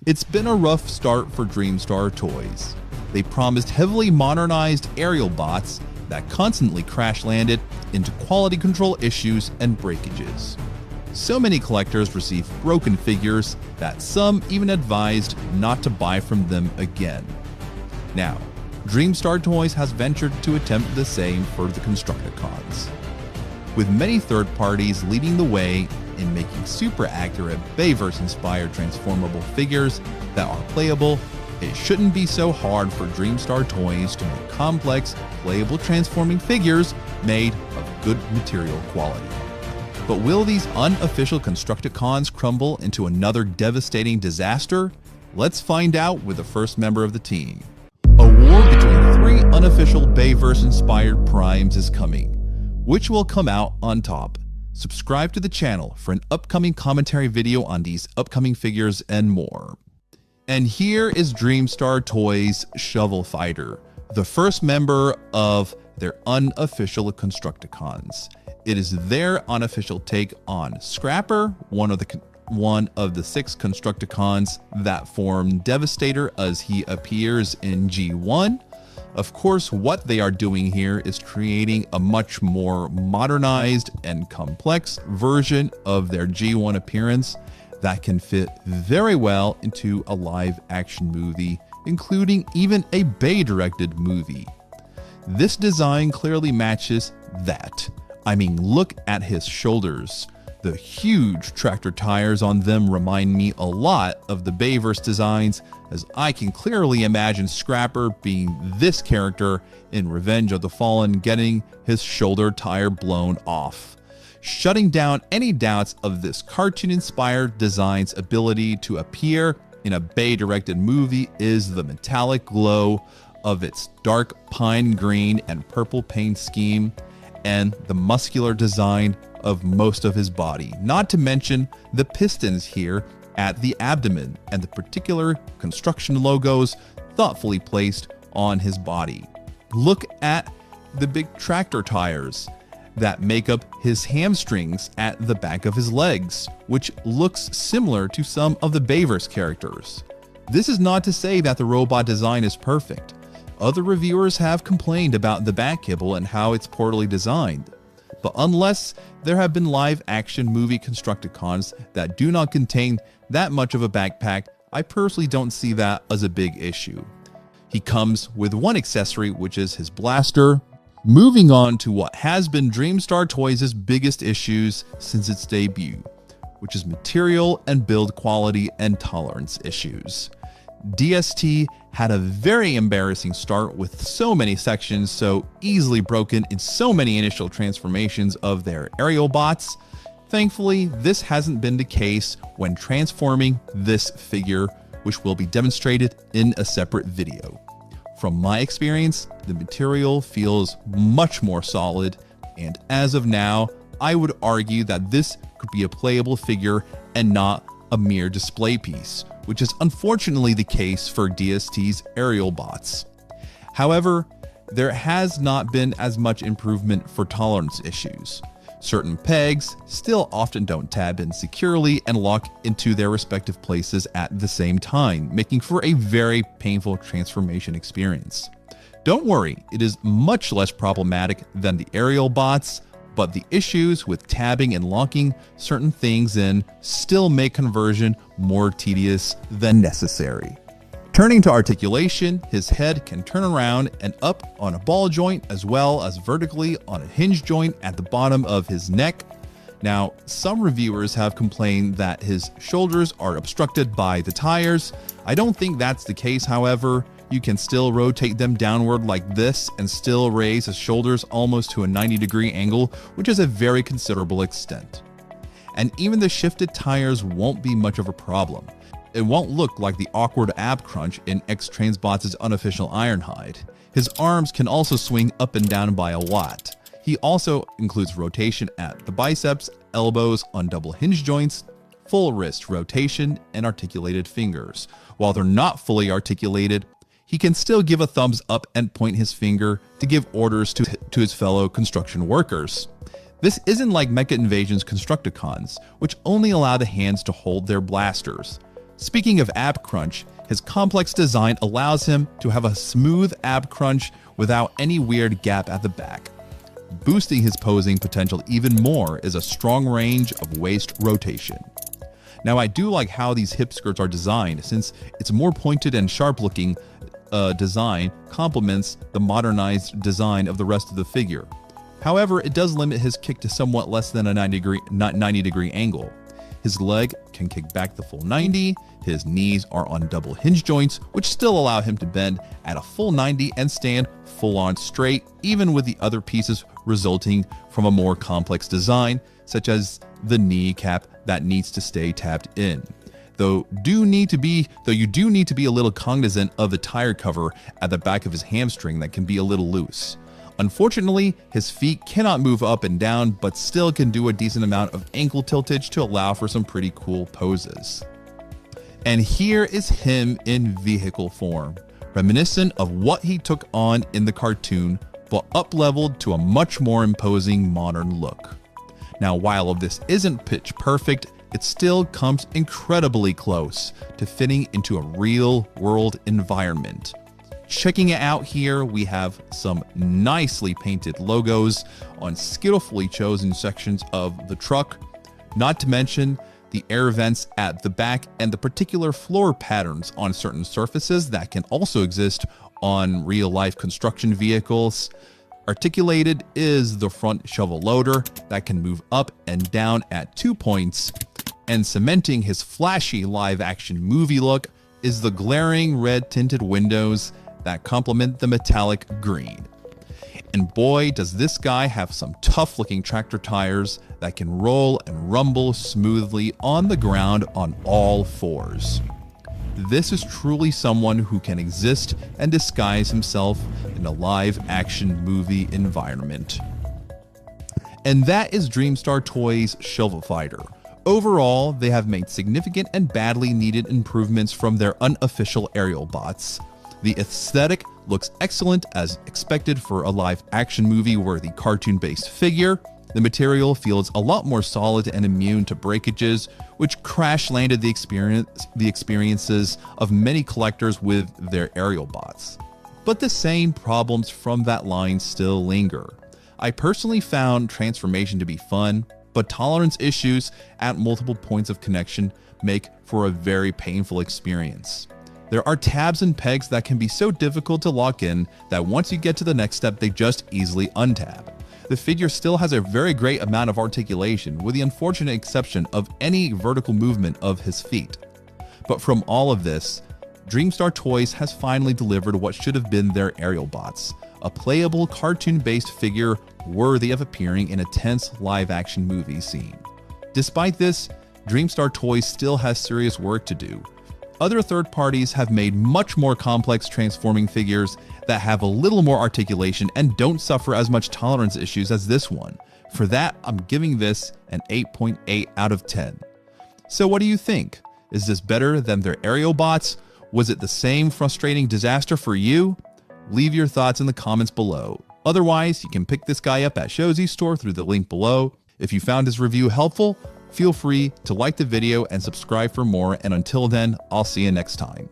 It's been a rough start for Dreamstar Toys. They promised heavily modernized aerial bots that constantly crash-landed into quality control issues and breakages. So many collectors received broken figures that some even advised not to buy from them again. Now, Dreamstar Toys has ventured to attempt the same for the Constructicons. With many third parties leading the way in making super accurate Bayverse-inspired transformable figures that are playable, it shouldn't be so hard for Dreamstar Toys to make complex, playable transforming figures made of good material quality. But will these unofficial Constructicons crumble into another devastating disaster? Let's find out with the first member of the team. A war between 3 unofficial Bayverse-inspired primes is coming. Which will come out on top? Subscribe to the channel for an upcoming commentary video on these upcoming figures and more. And here is Dreamstar Toys' Shovel Fighter, the first member of their unofficial Constructicons. It is their unofficial take on Scrapper, one of the 6 Constructicons that form Devastator as he appears in G1. Of course, what they are doing here is creating a much more modernized and complex version of their G1 appearance that can fit very well into a live action movie, including even a Bay-directed movie. This design clearly matches that. I mean, look at his shoulders. The huge tractor tires on them remind me a lot of the Bayverse designs, as I can clearly imagine Scrapper being this character in Revenge of the Fallen getting his shoulder tire blown off. Shutting down any doubts of this cartoon-inspired design's ability to appear in a Bay-directed movie is the metallic glow of its dark pine green and purple paint scheme and the muscular design of most of his body, not to mention the pistons here at the abdomen and the particular construction logos thoughtfully placed on his body. Look at the big tractor tires that make up his hamstrings at the back of his legs, which looks similar to some of the Bayverse characters. This is not to say that the robot design is perfect. Other reviewers have complained about the back kibble and how it's poorly designed. But unless there have been live action movie Constructicons that do not contain that much of a backpack, I personally don't see that as a big issue. He comes with one accessory, which is his blaster. Moving on to what has been Dreamstar Toys' biggest issues since its debut, which is material and build quality and tolerance issues. DST had a very embarrassing start with so many sections so easily broken in so many initial transformations of their aerial bots. Thankfully, this hasn't been the case when transforming this figure, which will be demonstrated in a separate video. From my experience, the material feels much more solid, and as of now, I would argue that this could be a playable figure and not a mere display piece, which is unfortunately the case for DST's aerial bots. However, there has not been as much improvement for tolerance issues. Certain pegs still often don't tab in securely and lock into their respective places at the same time, making for a very painful transformation experience. Don't worry, it is much less problematic than the aerial bots, but the issues with tabbing and locking certain things in still make conversion more tedious than necessary. Turning to articulation, his head can turn around and up on a ball joint as well as vertically on a hinge joint at the bottom of his neck. Now, some reviewers have complained that his shoulders are obstructed by the tires. I don't think that's the case, however. You can still rotate them downward like this and still raise his shoulders almost to a 90-degree angle, which is a very considerable extent. And even the shifted tires won't be much of a problem. It won't look like the awkward ab crunch in X-Transbots' unofficial Ironhide. His arms can also swing up and down by a lot. He also includes rotation at the biceps, elbows on double hinge joints, full wrist rotation, and articulated fingers. While they're not fully articulated, he can still give a thumbs up and point his finger to give orders to his fellow construction workers. This isn't like Mecha Invasion's Constructicons, which only allow the hands to hold their blasters. Speaking of ab crunch, his complex design allows him to have a smooth ab crunch without any weird gap at the back. Boosting his posing potential even more is a strong range of waist rotation. Now, I do like how these hip skirts are designed, since it's more pointed and sharp looking design complements the modernized design of the rest of the figure. However, it does limit his kick to somewhat less than a 90 degree angle. His leg can kick back the full 90, his knees are on double hinge joints, which still allow him to bend at a full 90 and stand full on straight, even with the other pieces resulting from a more complex design, such as the kneecap that needs to stay tapped in. Though you do need to be a little cognizant of the tire cover at the back of his hamstring that can be a little loose. Unfortunately, his feet cannot move up and down, but still can do a decent amount of ankle tiltage to allow for some pretty cool poses. And here is him in vehicle form, reminiscent of what he took on in the cartoon, but up-leveled to a much more imposing modern look. Now, while this isn't pitch perfect, it still comes incredibly close to fitting into a real-world environment. Checking it out here, we have some nicely painted logos on skillfully chosen sections of the truck, not to mention the air vents at the back and the particular floor patterns on certain surfaces that can also exist on real-life construction vehicles. Articulated is the front shovel loader that can move up and down at 2 points, and cementing his flashy live-action movie look is the glaring red tinted windows that complement the metallic green. And boy, does this guy have some tough looking tractor tires that can roll and rumble smoothly on the ground on all fours. This is truly someone who can exist and disguise himself in a live action movie environment. And that is Dreamstar Toys Shovel Fighter. Overall, they have made significant and badly needed improvements from their unofficial aerial bots. The aesthetic looks excellent as expected for a live action movie worthy cartoon based figure. The material feels a lot more solid and immune to breakages, which crash landed the experiences of many collectors with their aerial bots. But the same problems from that line still linger. I personally found transformation to be fun, but tolerance issues at multiple points of connection make for a very painful experience. There are tabs and pegs that can be so difficult to lock in that once you get to the next step, they just easily untab. The figure still has a very great amount of articulation, with the unfortunate exception of any vertical movement of his feet. But from all of this, Dreamstar Toys has finally delivered what should have been their aerial bots, a playable cartoon-based figure worthy of appearing in a tense live-action movie scene. Despite this, Dreamstar Toys still has serious work to do. Other third parties have made much more complex transforming figures that have a little more articulation and don't suffer as much tolerance issues as this one. For that, I'm giving this an 8.8 out of 10. So what do you think? Is this better than their aerial bots? Was it the same frustrating disaster for you? Leave your thoughts in the comments below. Otherwise, you can pick this guy up at Showzy's store through the link below. If you found this review helpful, feel free to like the video and subscribe for more, and until then, I'll see you next time.